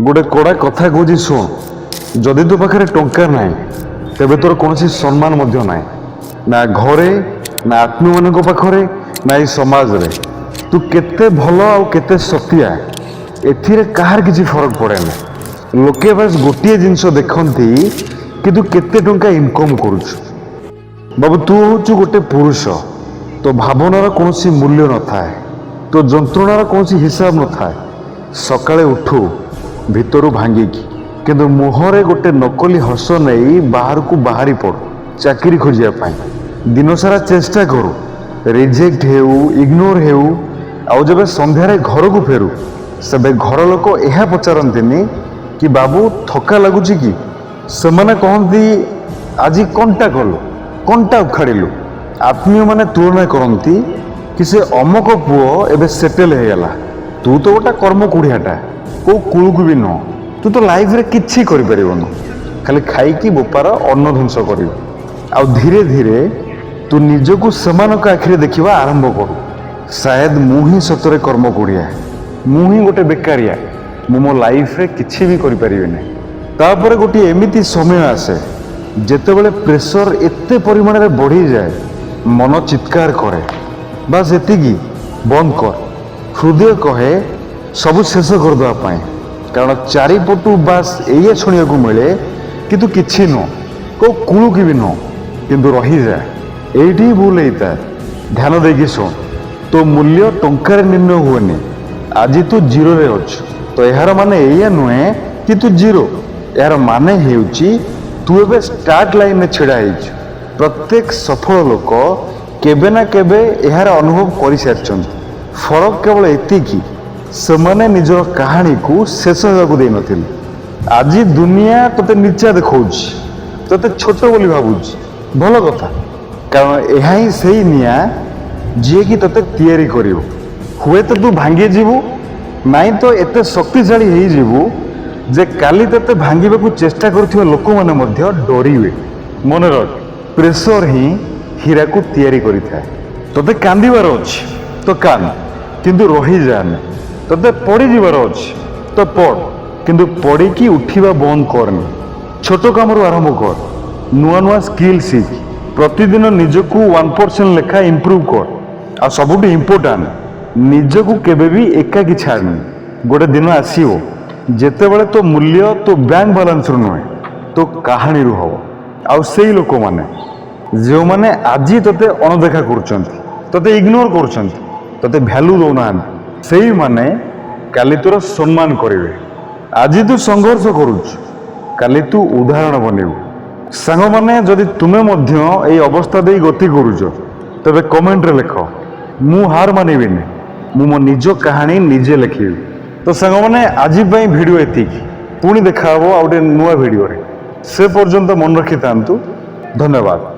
गोटे कड़ा कथा कौच शुण जदि तो पाखे टंका ना तेरे तोर कौन सम्मान ना ना घरे ना आत्मीय मान पाखरे ना ये समाज रे तू केते भल आउ केते सतिया एथिरे काहार किसी फरक पड़े ना लोके बस गोटे जिनस देखती कि तू केते टंका इनकम करुछु बाबू तू हूँ गोटे पुरुष तो भावनार कौन मूल्य न थाए तो जंत्रणार कौन हिसाब न थाए सकाळे उठू भितर भांगिकी किंतु मुहरे गोटे नकली हस नहीं बाहर को बाहरी पड़ चाकरी खोजापी दिन सारा चेष्टा करू रिजेक्ट हेउ इग्नोर हेउ आउ जब संध्यारे घर को फेरू सेबे घर लोक यह पचारती कि बाबू थका लगुच कि से मैंने कहती आज कंटा कलु कंटा उखाड़िलु आत्मीय माने तुलना करती कि से अमक पुओ एबे सेटेल हो गला तू तो गोटा कर्म कुड़ियाटा को कूल को भी न तू तो लाइफ रे किछि करि परिबनु खाली खाई बोपार अन्न ध्वंस कर धीरे धीरे तू निजको सेमानक आखिरे देखिबा आरंभ करू शायद मु ही सतरे कर्म कुड़िया मु ही गोटे बेकारिया मो लाइफ रे किछि भी करि परिबेनी तापर गोटे एमिति समय आसे जेतेबेले प्रेशर एते परिमाण रे बढ़ी जाए मन चित्कार करे बस एतिकी बंद कर हृदय कहे सब शेष करदेवा पाए कारण चारिपटू बास ये शुणा मिले कि तू किछि न को कूलू की भी न किंतु रही जाए एठी भूल होता है ध्यान देकी शुण तो मूल्य टंकार निर्णय हुएनि आज तू जीरो रे अच्छु तो यार माने एया नुहे कि तू जीरो यार माने हेउची तू एबे स्टार्ट लाइन में छिड़ा हेइछु प्रत्येक सफल लोक केबे ना केबे यार अनुभव कर सारी फरक केवल एतिकी सेमाने निजर कहानी को शेष होगा दे नथिले आज दुनिया तोते नीचा देखौछि तोते छोट बोली भाबुछि भल कथा कारण यह ही सही निया जी कि तोते तैयारी करिवो हुए तो तू भांगी जीवु नाई तो एते शक्तिशाली हेई जीवु जे काली तोते भांगीबाकू चेष्टा करुथिबा लोक माने मध्य डरिवे मन रख प्रेशर ही हीरा को तैयारी करिथाय तोते कांदीबार अछि तो कान किंतु रही जाने तोते पड़ी जीवार अछि तो पड़ किंतु पड़ी की उठिबा बंद करनी छोट काम आरंभ कर नुआ नुआ स्किल सीख प्रतिदिन निजको 1% लेखा इंप्रूव कर आ सबुठ इम्पोर्टाट निजको केबे भी एकाकी छाड़नी गोटे दिन आसीओ जेतेबेले तो मूल्य तो बैंक बैलेंस रु नुहे तो कहानी रु हबो आ सेई लोक माने जो माने आज तोते अणदेखा करुचंती तोते इग्नोर करुचंती तोते वैल्यू दौना सेई माने काली तोर सम्मान करिवे आज तू संघर्ष करुच काली तू उदाहरण बनेबू सांग माने जदि तुमे मध्य एई अवस्था दे गति करुच तबे कमेंट रे लिख मु हार मानिबिनी मु मो निज कहानी निजे लिखिबी तो सांग माने आज पई वीडियो एतिकी पुणी देखा हबो आ गोटे नुआ वीडियो रे से पर्यंत मन रखि तांतु धन्यवाद।